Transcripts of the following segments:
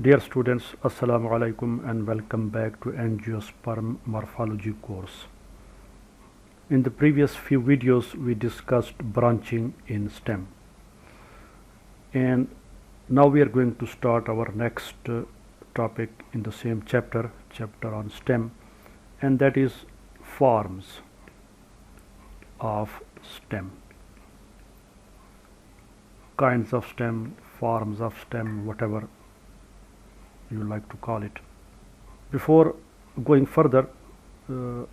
Dear students, Assalamu alaikum and welcome back to Angiosperm Morphology course. In the previous few videos we discussed branching in stem, and now we are going to start our next topic in the same chapter on stem, and that is forms of stem, kinds of stem, forms of stem, whatever you like to call it. Before going further in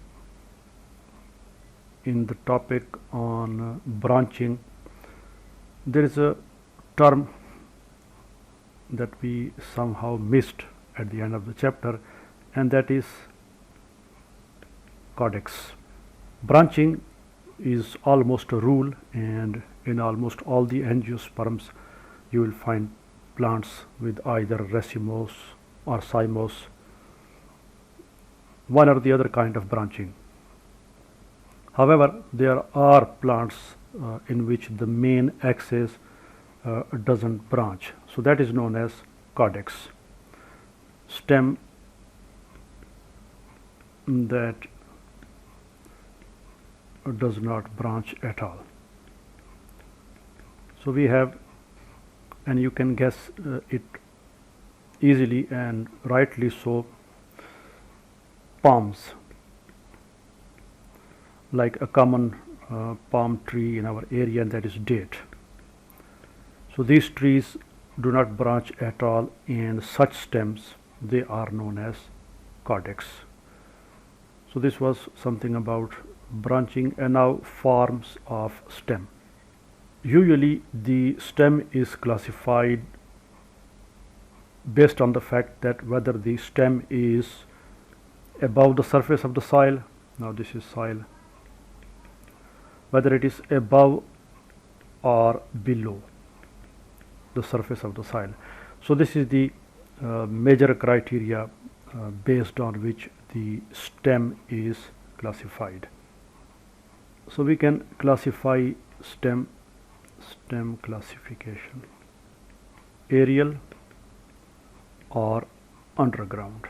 the topic on branching, there is a term that we somehow missed at the end of the chapter, and that is codex. Branching is almost a rule, and in almost all the angiosperms you will find plants with either racemose or cymose, one or the other kind of branching. However, there are plants in which the main axis doesn't branch, so that is known as codex. Stem that does not branch at all. So we have, and you can guess it easily and rightly so, palms, like a common palm tree in our area, and that is date. So these trees do not branch at all, and such stems, they are known as codex. So this was something about branching, and now forms of stem. Usually the stem is classified based on the fact that whether the stem is above the surface of the soil, now this is soil, whether it is above or below the surface of the soil. So this is the major criteria based on which the stem is classified. So we can classify stem classification: aerial or underground.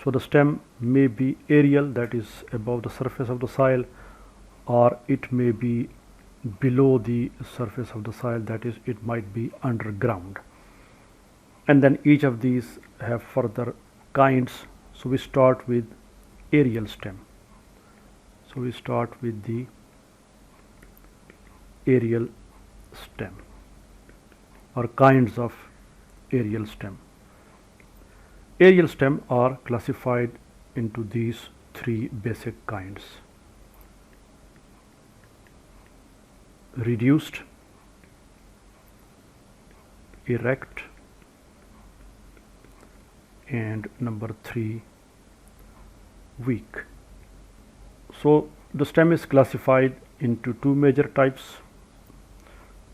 So the stem may be aerial, that is above the surface of the soil, or it may be below the surface of the soil, that is it might be underground. And then each of these have further kinds. So we start with aerial stem. So we start with the aerial stem, or kinds of aerial stem. Aerial stem are classified into these three basic kinds: reduced, erect, and number 3, weak. So the stem is classified into two major types,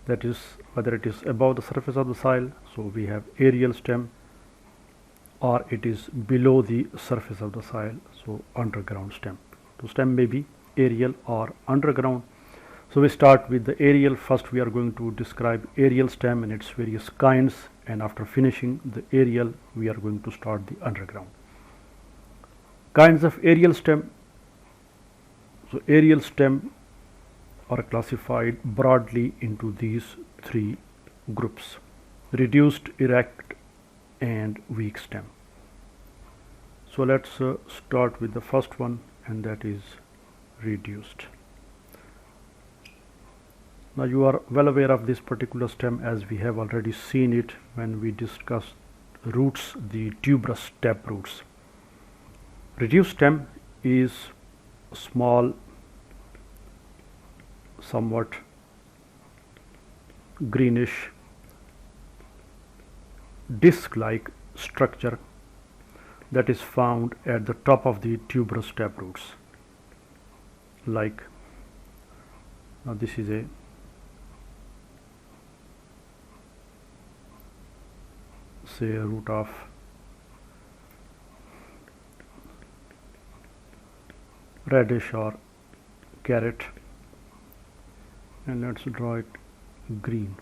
that is whether it is above the surface of the soil, so we have aerial stem, or it is below the surface of the soil, so underground stem. So stem may be aerial or underground. So we start with the aerial. First we are going to describe aerial stem and its various kinds, and after finishing the aerial we are going to start the underground. Kinds of aerial stem. So aerial stem are classified broadly into these three groups: reduced, erect, and weak stem. So let's start with the first one, and that is reduced. Now you are well aware of this particular stem, as we have already seen it when we discussed roots, the tuberous tap roots. Reduced stem is small, somewhat greenish, disc-like structure that is found at the top of the tuberous tap roots. Like, now this is a root of radish or carrot, and let's draw it green.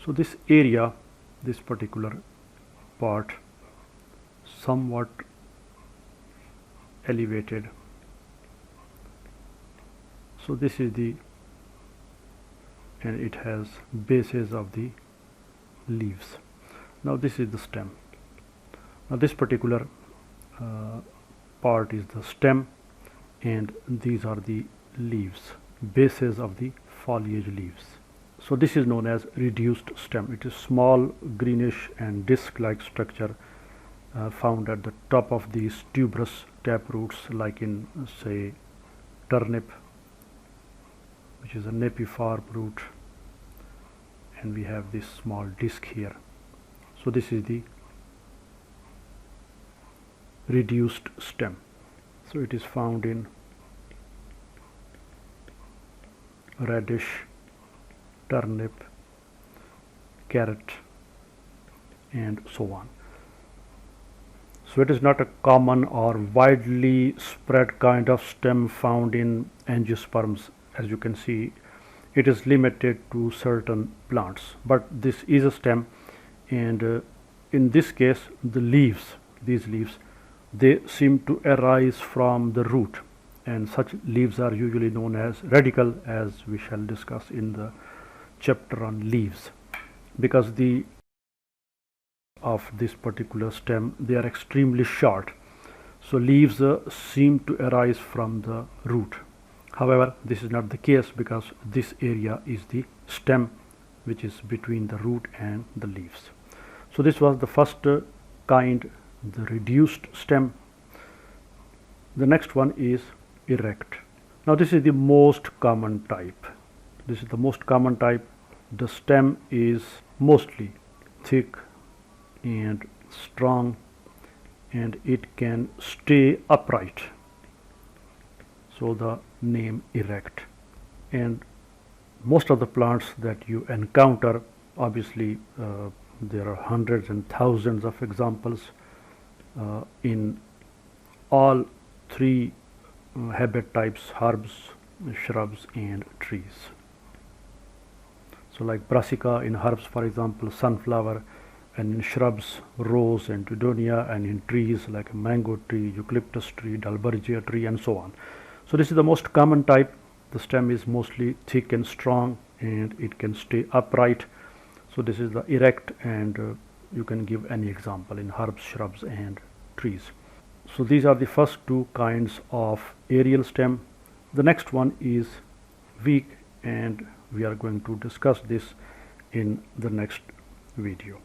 So this area this particular part somewhat elevated. So this is the, and it has bases of the leaves. Now this is the stem. Now this particular part is the stem, and these are the leaves, bases of the foliage leaves. So this is known as reduced stem. It is small, greenish and disc-like structure found at the top of these tuberous tap roots, like in say turnip, which is a napiform root, and we have this small disc here. So this is the reduced stem. So it is found in radish, turnip, carrot and so on. So it is not a common or widely spread kind of stem found in angiosperms. As you can see, it is limited to certain plants, but this is a stem, and in this case the leaves, these leaves, they seem to arise from the root, and such leaves are usually known as radical, as we shall discuss in the chapter on leaves, because the of this particular stem, they are extremely short, so leaves seem to arise from the root. However, this is not the case, because this area is the stem, which is between the root and the leaves. So this was the first kind, the reduced stem. The next one is erect. Now this is the most common type. This is the most common type. The stem is mostly thick and strong, and it can stay upright. So the name erect. And most of the plants that you encounter, obviously there are hundreds and thousands of examples in all three habit types: herbs, shrubs and trees. So like brassica in herbs, for example, sunflower, and in shrubs, rose and dudonia, and in trees like mango tree, eucalyptus tree, dalbergia tree and so on. So this is the most common type. The stem is mostly thick and strong, and it can stay upright. So this is the erect, and you can give any example in herbs, shrubs and trees. So these are the first two kinds of aerial stem. The next one is weak, and we are going to discuss this in the next video.